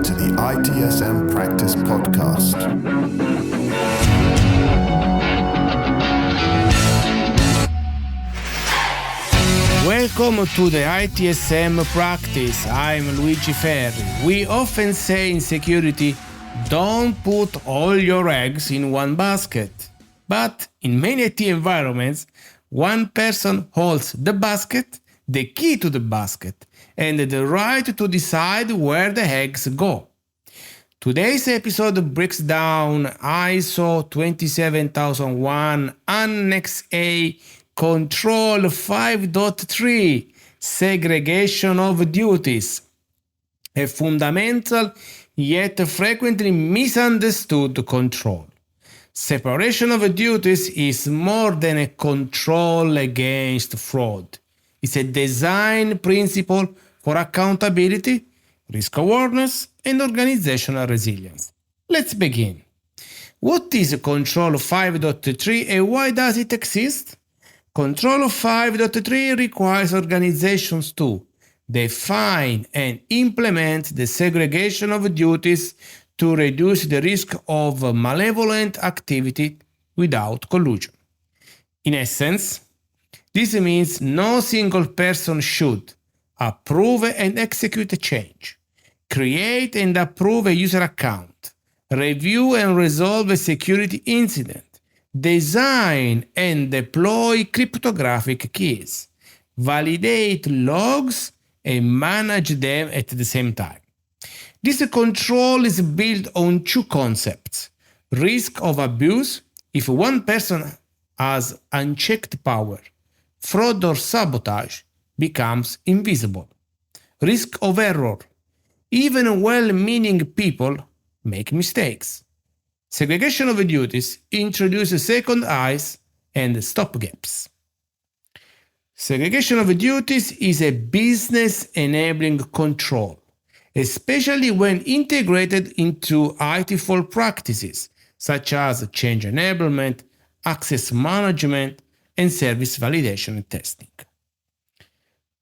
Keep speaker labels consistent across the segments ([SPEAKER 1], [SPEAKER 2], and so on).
[SPEAKER 1] to the ITSM Practice podcast.
[SPEAKER 2] Welcome to the ITSM Practice. I'm Luigi Ferri. We often say in security, don't put all your eggs in one basket. But in many IT environments, one person holds the basket, the key to the basket, and the right to decide where the eggs go. Today's episode breaks down ISO 27001 Annex A Control 5.3 Segregation of Duties, a fundamental yet frequently misunderstood control. Separation of duties is more than a control against fraud. It's a design principle for accountability, risk awareness, and organizational resilience. Let's begin. What is Control 5.3 and why does it exist? Control 5.3 requires organizations to define and implement the segregation of duties to reduce the risk of malevolent activity without collusion. In essence, this means no single person should approve and execute a change, create and approve a user account, review and resolve a security incident, design and deploy cryptographic keys, validate logs, and manage them at the same time. This control is built on two concepts: risk of abuse, if one person has unchecked power, fraud or sabotage becomes invisible. Risk of error, even well-meaning people make mistakes. Segregation of duties introduces second eyes and stopgaps. Segregation of duties is a business-enabling control, especially when integrated into ITIL practices such as change enablement, access management, and service validation and testing.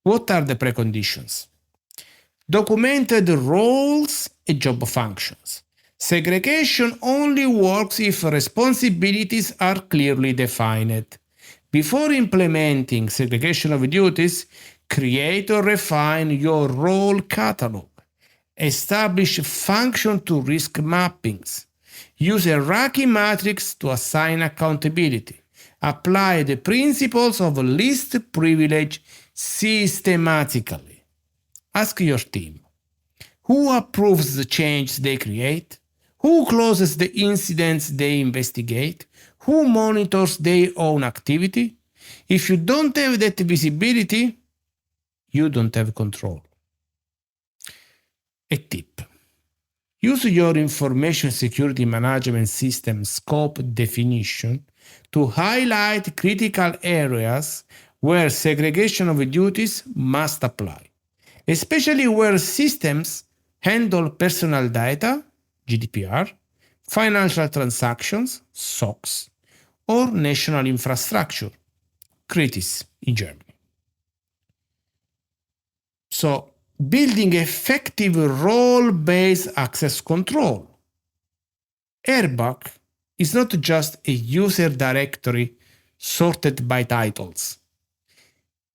[SPEAKER 2] What are the preconditions? Documented roles and job functions. Segregation only works if responsibilities are clearly defined. Before implementing segregation of duties, create or refine your role catalog. Establish function to risk mappings. Use a hierarchy matrix to assign accountability. Apply the principles of least privilege systematically. Ask your team, who approves the change they create? Who closes the incidents they investigate? Who monitors their own activity? If you don't have that visibility, you don't have control. A tip. Use your information security management system scope definition to highlight critical areas where segregation of duties must apply, especially where systems handle personal data, GDPR, financial transactions, SOX, or national infrastructure, CRITIS in Germany. So, building effective role-based access control. RBAC is not just a user directory sorted by titles.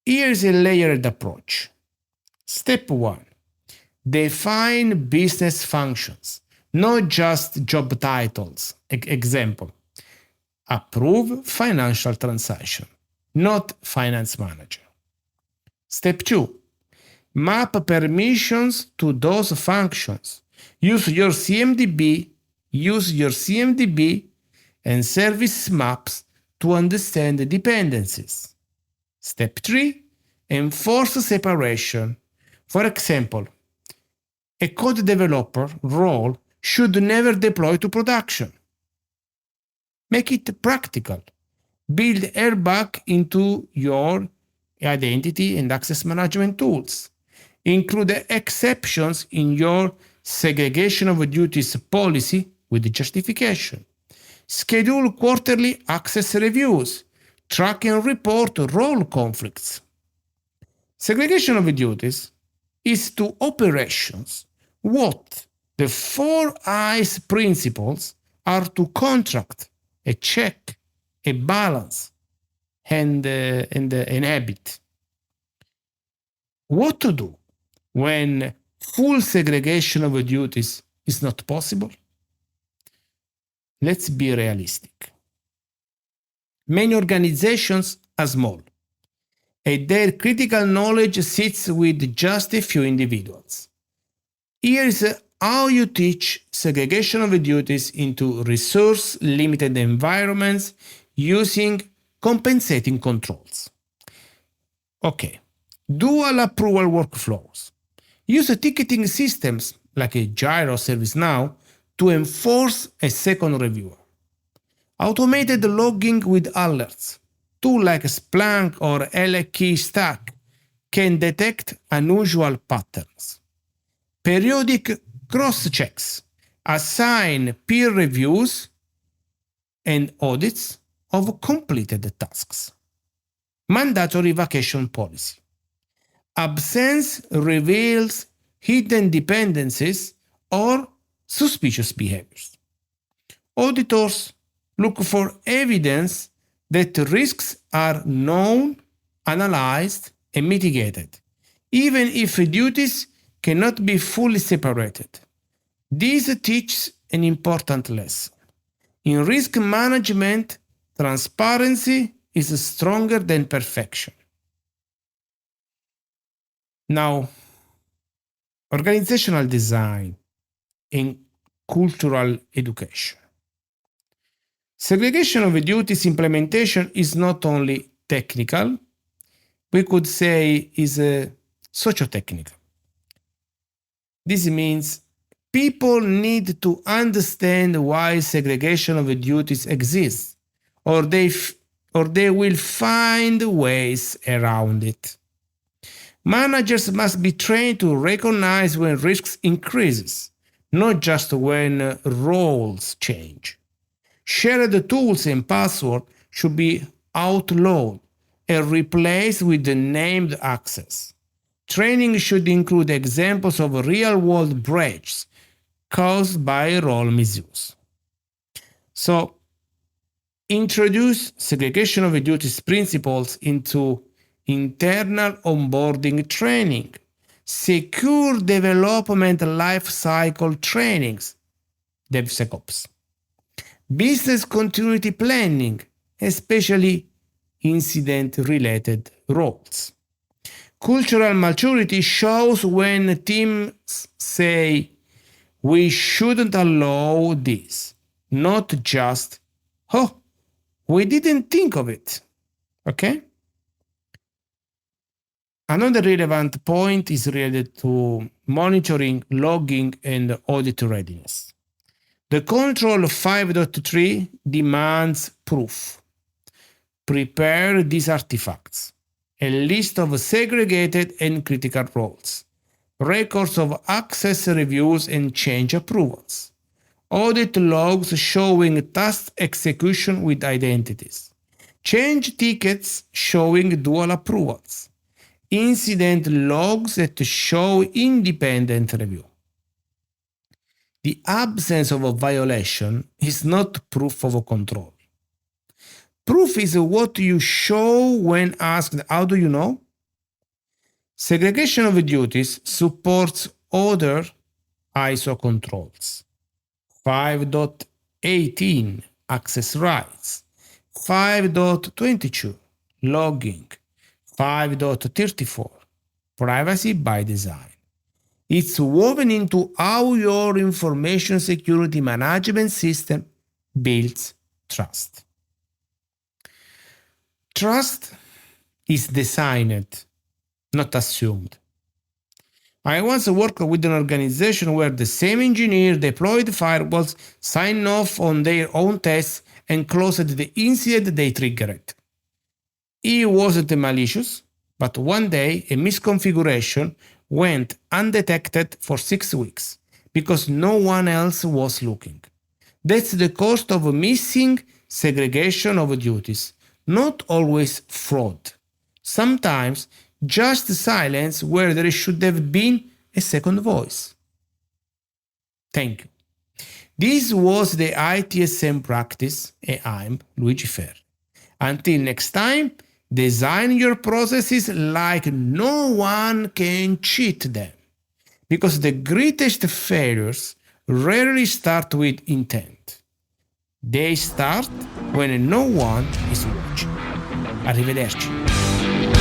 [SPEAKER 2] Here's a layered approach. Step 1. Define business functions, not just job titles. Example, approve financial transaction, not finance manager. Step 2. Map permissions to those functions. Use your CMDB and service maps to understand the dependencies. Step 3. Enforce separation. For example, a code developer role should never deploy to production. Make it practical. Build RBAC into your identity and access management tools. Include exceptions in your segregation of duties policy with justification. Schedule quarterly access reviews. Track and report role conflicts. Segregation of duties is to operations what The 4 I's principles are to contract, a check, a balance, and an habit. What to do when full segregation of duties is not possible? Let's be realistic. Many organizations are small, and their critical knowledge sits with just a few individuals. Here is how you teach segregation of duties into resource-limited environments using compensating controls. Okay, dual approval workflows. Use ticketing systems like a Jira or ServiceNow to enforce a second reviewer. Automated logging with alerts. Tools like Splunk or LKey Stack can detect unusual patterns. Periodic cross-checks. Assign peer reviews and audits of completed tasks. Mandatory vacation policy. Absence reveals hidden dependencies or suspicious behaviors. Auditors look for evidence that risks are known, analyzed, and mitigated, even if duties cannot be fully separated. This teaches an important lesson. In risk management, transparency is stronger than perfection. Now, organizational design and cultural education. Segregation of duties implementation is not only technical, we could say is socio-technical. This means people need to understand why segregation of duties exists, or they will find ways around it. Managers must be trained to recognize when risks increases, not just when roles change. Shared tools and passwords should be outlawed and replaced with the named access. Training should include examples of real-world breaches caused by role misuse. So, introduce segregation of duties principles into internal onboarding training, secure development lifecycle trainings, DevSecOps, business continuity planning, especially incident-related roles. Cultural maturity shows when teams say, we shouldn't allow this, not just, oh, we didn't think of it. Okay? Another relevant point is related to monitoring, logging, and audit readiness. The Control 5.3 demands proof. Prepare these artifacts: a list of segregated and critical roles, records of access reviews and change approvals, audit logs showing task execution with identities, change tickets showing dual approvals, incident logs that show independent review. The absence of a violation is not proof of a control. Proof is what you show when asked, how do you know? Segregation of duties supports other ISO controls. 5.18 Access rights, 5.22 Logging, 5.34 Privacy by design. It's woven into how your information security management system builds trust. Trust is designed, not assumed. I once worked with an organization where the same engineer deployed firewalls, signed off on their own tests, and closed the incident they triggered. He wasn't malicious, but one day a misconfiguration went undetected for 6 weeks because no one else was looking. That's the cost of missing segregation of duties, not always fraud. Sometimes just silence where there should have been a second voice. Thank you. This was the ITSM practice, and I'm Luigi Ferri. Until next time, design your processes like no one can cheat them. Because the greatest failures rarely start with intent. They start when no one is watching. Arrivederci.